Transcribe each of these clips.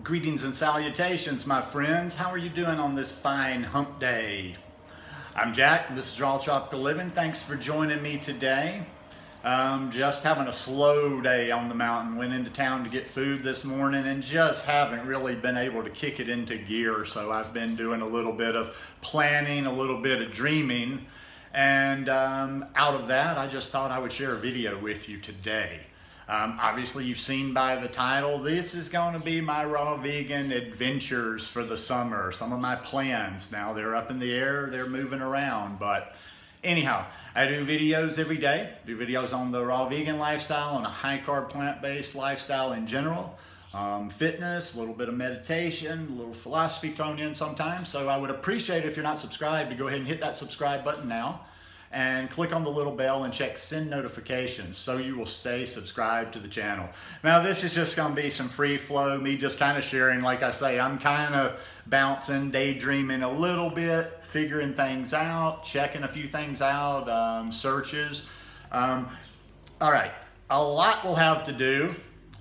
Greetings and salutations, my friends. How are you doing on this fine hump day? I'm Jack, and this is Raw Tropical Living. Thanks for joining me today. Just having a slow day on the mountain. Went into town to get food this morning and just haven't really been able to kick it into gear. So I've been doing a little bit of planning, a little bit of dreaming. And out of that, I just thought I would share a video with you today. Obviously, you've seen by the title, this is going to be my raw vegan adventures for the summer. Some of my plans. Now, they're up in the air, they're moving around. But anyhow, I do videos every day. Do videos on the raw vegan lifestyle, on a high-carb, plant-based lifestyle in general. Fitness, a little bit of meditation, a little philosophy thrown in sometimes. So I would appreciate it if you're not subscribed to go ahead and hit that subscribe button now. And click on the little bell and check send notifications so you will stay subscribed to the channel. Now this is just going to be some free flow, me just kind of sharing. Like I say, I'm kind of bouncing, daydreaming a little bit, figuring things out, checking a few things out, searches. All right, a lot will have to do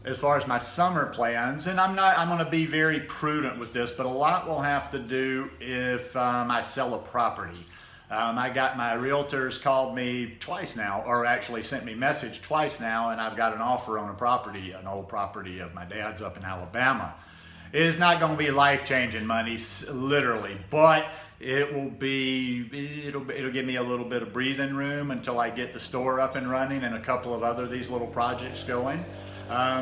as far as my summer plans, and I'm going to be very prudent with this, but a lot will have to do if I sell a property. I got my realtors called me twice now, or actually sent me a message twice now, and I've got an offer on a property, an old property of my dad's up in Alabama. It's not going to be life-changing money, literally, but it'll give me a little bit of breathing room until I get the store up and running and a couple of other these little projects going.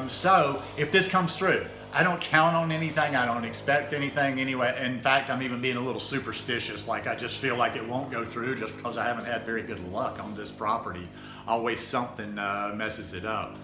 So if this comes through, I don't count on anything. I don't expect anything anyway. In fact, I'm even being a little superstitious. Like I just feel like it won't go through just because I haven't had very good luck on this property. Always something messes it up.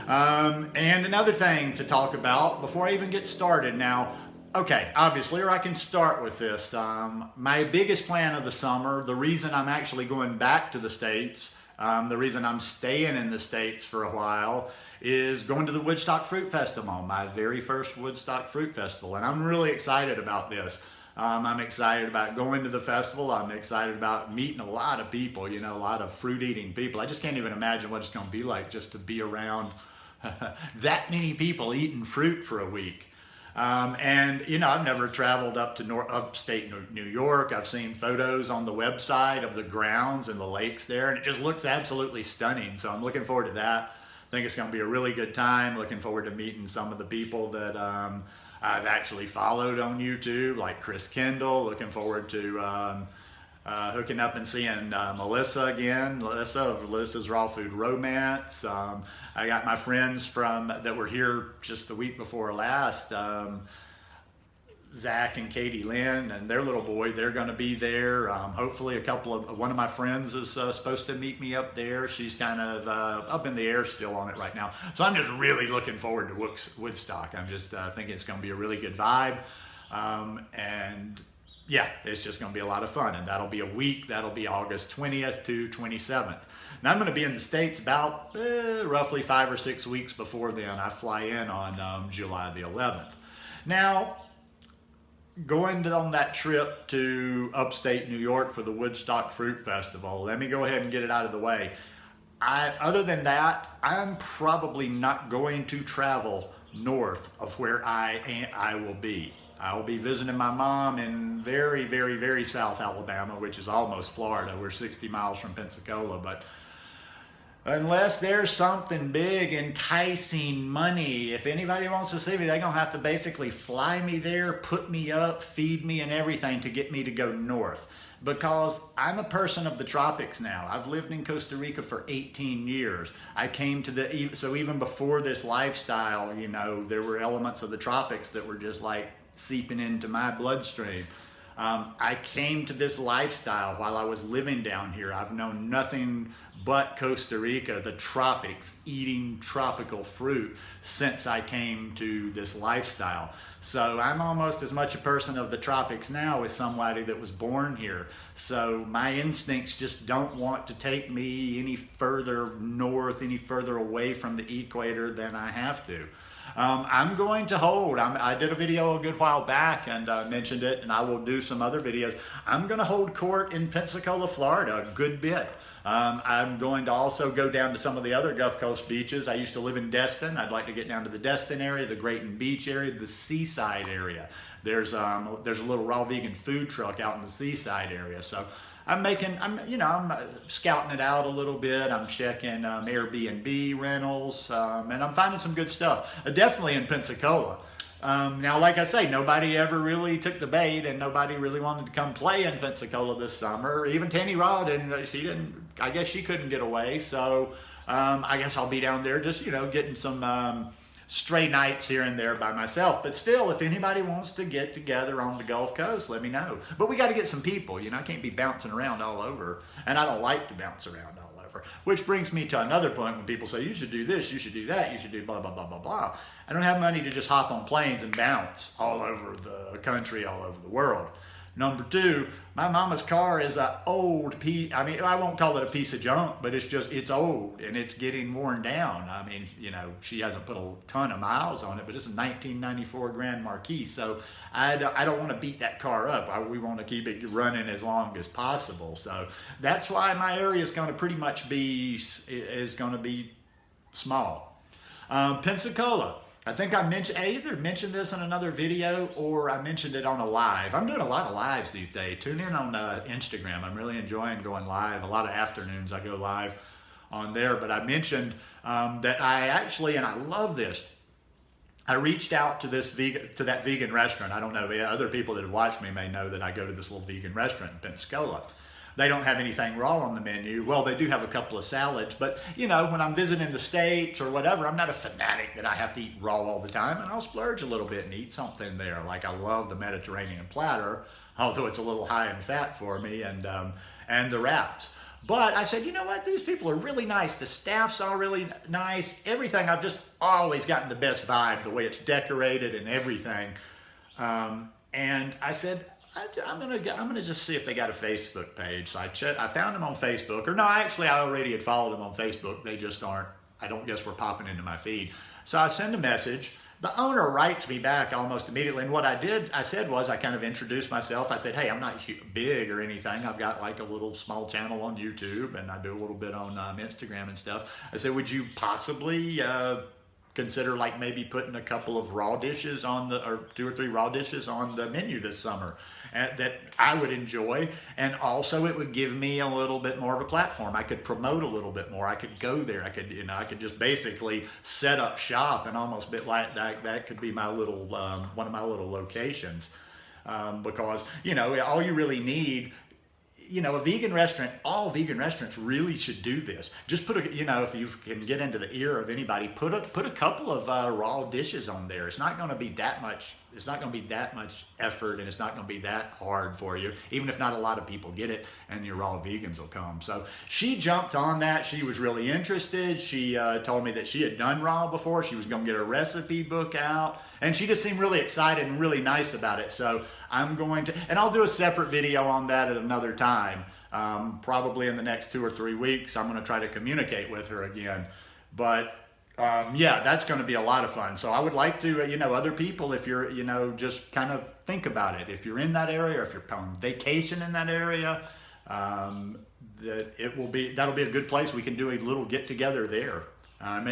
And another thing to talk about before I even get started now, okay, obviously, or I can start with this. My biggest plan of the summer, the reason I'm actually going back to the States, the reason I'm staying in the States for a while is going to the Woodstock Fruit Festival, my very first Woodstock Fruit Festival. And I'm really excited about this. I'm excited about going to the festival. I'm excited about meeting a lot of people, you know, a lot of fruit eating people. I just can't even imagine what it's going to be like just to be around that many people eating fruit for a week. And you know, I've never traveled up to upstate New York. I've seen photos on the website of the grounds and the lakes there, and it just looks absolutely stunning. So I'm looking forward to that. I think it's going to be a really good time. Looking forward to meeting some of the people that I've actually followed on YouTube, like Chris Kendall. Looking forward to hooking up and seeing Melissa again. Melissa of Melissa's Raw Food Romance. I got my friends that were here just the week before last, Zach and Katie Lynn and their little boy. They're going to be there. Hopefully one of my friends is supposed to meet me up there. She's kind of up in the air still on it right now. So I'm just really looking forward to Woodstock. I'm just thinking it's going to be a really good vibe. And yeah, it's just going to be a lot of fun, and that'll be a week. That'll be August 20th to 27th. Now I'm going to be in the States about roughly 5 or 6 weeks before then. I fly in on July the 11th. Now, going on that trip to upstate New York for the Woodstock Fruit Festival, let me go ahead and get it out of the way. Other than that, I'm probably not going to travel north of where I will be. I will be visiting my mom in very, very, very South Alabama, which is almost Florida. We're 60 miles from Pensacola, but unless there's something big, enticing money, if anybody wants to see me, they're going to have to basically fly me there, put me up, feed me and everything to get me to go north. Because I'm a person of the tropics now. I've lived in Costa Rica for 18 years. I came to so even before this lifestyle, you know, there were elements of the tropics that were just like seeping into my bloodstream. I came to this lifestyle while I was living down here. I've known nothing but Costa Rica, the tropics, eating tropical fruit since I came to this lifestyle. So I'm almost as much a person of the tropics now as somebody that was born here. So my instincts just don't want to take me any further north, any further away from the equator than I have to. I'm going to hold, I did a video a good while back and mentioned it, and I will do some other videos. I'm going to hold court in Pensacola, Florida, a good bit. I'm going to also go down to some of the other Gulf Coast beaches. I used to live in Destin. I'd like to get down to the Destin area, the Grayton Beach area, the Seaside area. There's a little raw vegan food truck out in the Seaside area. So I'm scouting it out a little bit. I'm checking Airbnb rentals, and I'm finding some good stuff. Definitely in Pensacola. Now, like I say, nobody ever really took the bait, and nobody really wanted to come play in Pensacola this summer. Even Tanny Rod, and I guess she couldn't get away. So I guess I'll be down there just, getting some stray nights here and there by myself. But still, if anybody wants to get together on the Gulf Coast, let me know. But we got to get some people. I can't be bouncing around all over, and I don't like to bounce around all over. Which brings me to another point when people say, you should do this, you should do that, you should do blah, blah, blah, blah, blah. I don't have money to just hop on planes and bounce all over the country, all over the world. Number two, my mama's car is an old piece. I won't call it a piece of junk, but it's old and it's getting worn down. She hasn't put a ton of miles on it, but it's a 1994 Grand Marquis. So I don't want to beat that car up. We want to keep it running as long as possible. So that's why my area is going to pretty much be small. Pensacola. I think I either mentioned this in another video or I mentioned it on a live. I'm doing a lot of lives these days. Tune in on Instagram. I'm really enjoying going live. A lot of afternoons I go live on there. But I mentioned that I actually, and I love this, I reached out to that vegan restaurant. I don't know, other people that have watched me may know that I go to this little vegan restaurant in Pensacola. They don't have anything raw on the menu. Well, they do have a couple of salads, but when I'm visiting the States or whatever, I'm not a fanatic that I have to eat raw all the time, and I'll splurge a little bit and eat something there. Like I love the Mediterranean platter, although it's a little high in fat for me, and the wraps. But I said, you know what? These people are really nice. The staff's all really nice. Everything, I've just always gotten the best vibe, the way it's decorated and everything. And I said, I'm gonna just see if they got a Facebook page. So I found them on Facebook, or no, actually I already had followed them on Facebook. They just aren't, I don't guess we're popping into my feed. So I send a message. The owner writes me back almost immediately. And what I said was I kind of introduced myself. I said, hey, I'm not big or anything. I've got like a little small channel on YouTube and I do a little bit on Instagram and stuff. I said, would you possibly consider like maybe putting a couple of raw dishes or 2 or 3 raw dishes on the menu this summer that I would enjoy, and also it would give me a little bit more of a platform. I could promote a little bit more. I could go there. I could just basically set up shop and almost bit like that could be my little one of my little locations, because all you really need. A vegan restaurant, all vegan restaurants really should do this. Just put if you can get into the ear of anybody, put a couple of raw dishes on there. It's not going to be that much. It's not going to be that much effort, and it's not going to be that hard for you, even if not a lot of people get it, and your raw vegans will come. So she jumped on that. She was really interested. She told me that she had done raw before. She was going to get a recipe book out, and she just seemed really excited and really nice about it. So I'm going to, and I'll do a separate video on that at another time, probably in the next 2 or 3 weeks. I'm going to try to communicate with her again. But yeah, that's going to be a lot of fun. So I would like to, other people, if you're, just kind of think about it. If you're in that area, or if you're on vacation in that area, that'll be a good place. We can do a little get together there. And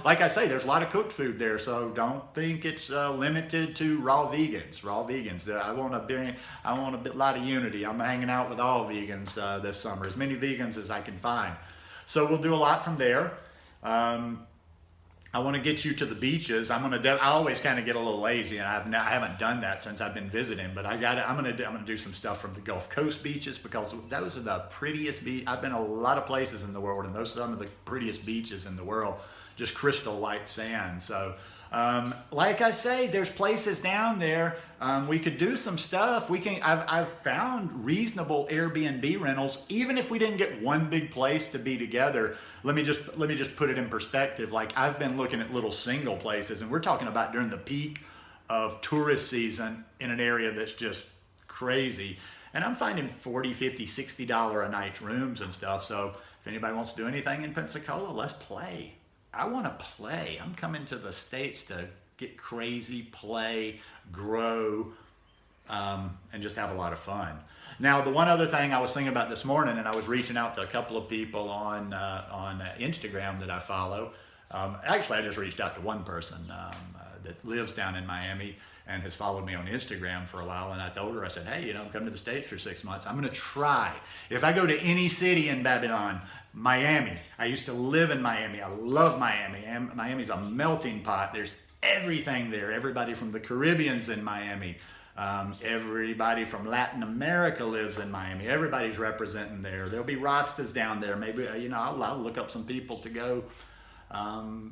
like I say, there's a lot of cooked food there, so don't think it's limited to raw vegans. I want a lot of unity. I'm hanging out with all vegans this summer, as many vegans as I can find. So we'll do a lot from there. I want to get you to the beaches. I always kind of get a little lazy, and I haven't done that since I've been visiting. But I'm gonna do some stuff from the Gulf Coast beaches, because those are the prettiest beaches. I've been a lot of places in the world, and those are some of the prettiest beaches in the world. Just crystal white sand. So, like I say, there's places down there. We could do some stuff. I've found reasonable Airbnb rentals, even if we didn't get one big place to be together. Let me just put it in perspective. Like, I've been looking at little single places, and we're talking about during the peak of tourist season in an area that's just crazy. And I'm finding $40, $50, $60 a night rooms and stuff. So if anybody wants to do anything in Pensacola, let's play. I want to play. I'm coming to the States to get crazy, play, grow, and just have a lot of fun. Now, the one other thing I was thinking about this morning, and I was reaching out to a couple of people on Instagram that I follow. Actually, I just reached out to one person that lives down in Miami and has followed me on Instagram for a while. And I told her, I said, hey, I'm coming to the States for 6 months. I'm going to try. If I go to any city in Babylon, Miami. I used to live in Miami. I love Miami. Miami's a melting pot. There's everything there. Everybody from the Caribbean's in Miami. Everybody from Latin America lives in Miami. Everybody's representing there. There'll be Rastas down there. Maybe, I'll look up some people to go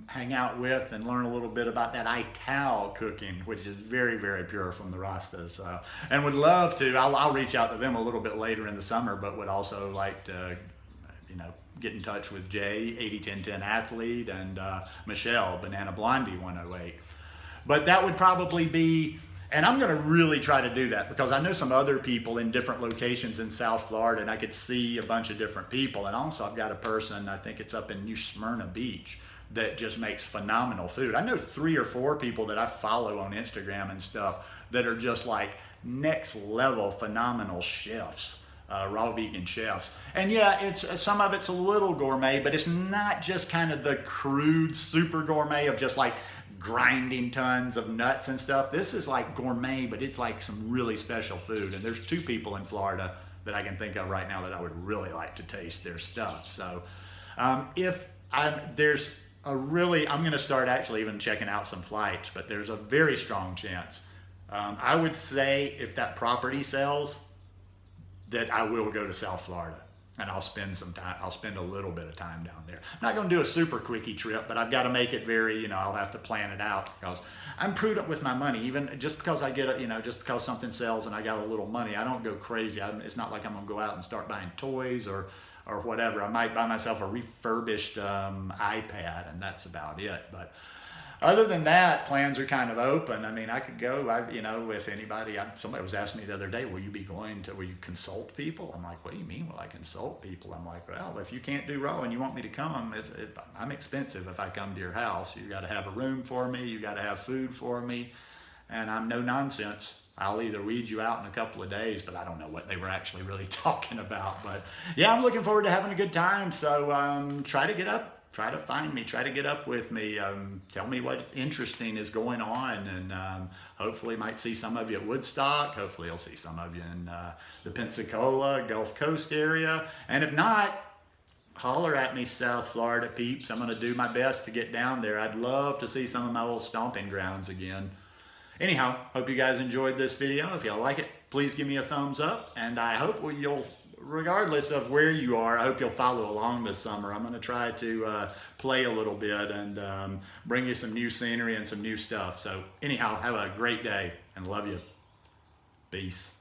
hang out with and learn a little bit about that Ital cooking, which is very, very pure from the Rastas. And would love to, I'll reach out to them a little bit later in the summer, but would also like to, get in touch with Jay, 80-10-10 athlete, and Michelle, Banana Blondie 108. But that would probably be, and I'm going to really try to do that because I know some other people in different locations in South Florida, and I could see a bunch of different people. And also I've got a person, I think it's up in New Smyrna Beach, that just makes phenomenal food. I know 3 or 4 people that I follow on Instagram and stuff that are just like next level phenomenal chefs. Raw vegan chefs. And yeah, it's some of it's a little gourmet, but it's not just kind of the crude super gourmet of just like grinding tons of nuts and stuff. This is like gourmet, but it's like some really special food. And there's 2 people in Florida that I can think of right now that I would really like to taste their stuff. So I'm going to start actually even checking out some flights, but there's a very strong chance. I would say if that property sells, that I will go to South Florida and I'll spend some time. I'll spend a little bit of time down there. I'm not going to do a super quickie trip, but I've got to make it very, I'll have to plan it out because I'm prudent with my money. Even just because I get just because something sells and I got a little money, I don't go crazy. It's not like I'm going to go out and start buying toys or whatever. I might buy myself a refurbished iPad and that's about it. But other than that, plans are kind of open. I mean, I could go, if anybody, somebody was asking me the other day, will you consult people? I'm like, what do you mean, will I consult people? I'm like, well, if you can't do raw and you want me to come, I'm expensive if I come to your house. You got to have a room for me, you got to have food for me, and I'm no nonsense. I'll either weed you out in a couple of days, but I don't know what they were actually really talking about. But yeah, I'm looking forward to having a good time. So try to get up. Try to find me, try to get up with me, tell me what interesting is going on, and hopefully might see some of you at Woodstock, hopefully I'll see some of you in the Pensacola, Gulf Coast area, and if not, holler at me, South Florida peeps. I'm going to do my best to get down there. I'd love to see some of my old stomping grounds again. Anyhow, hope you guys enjoyed this video. If y'all like it, please give me a thumbs up, and I hope you'll, regardless of where you are, I hope you'll follow along this summer. I'm going to try to play a little bit and bring you some new scenery and some new stuff. So anyhow, have a great day and love you. Peace.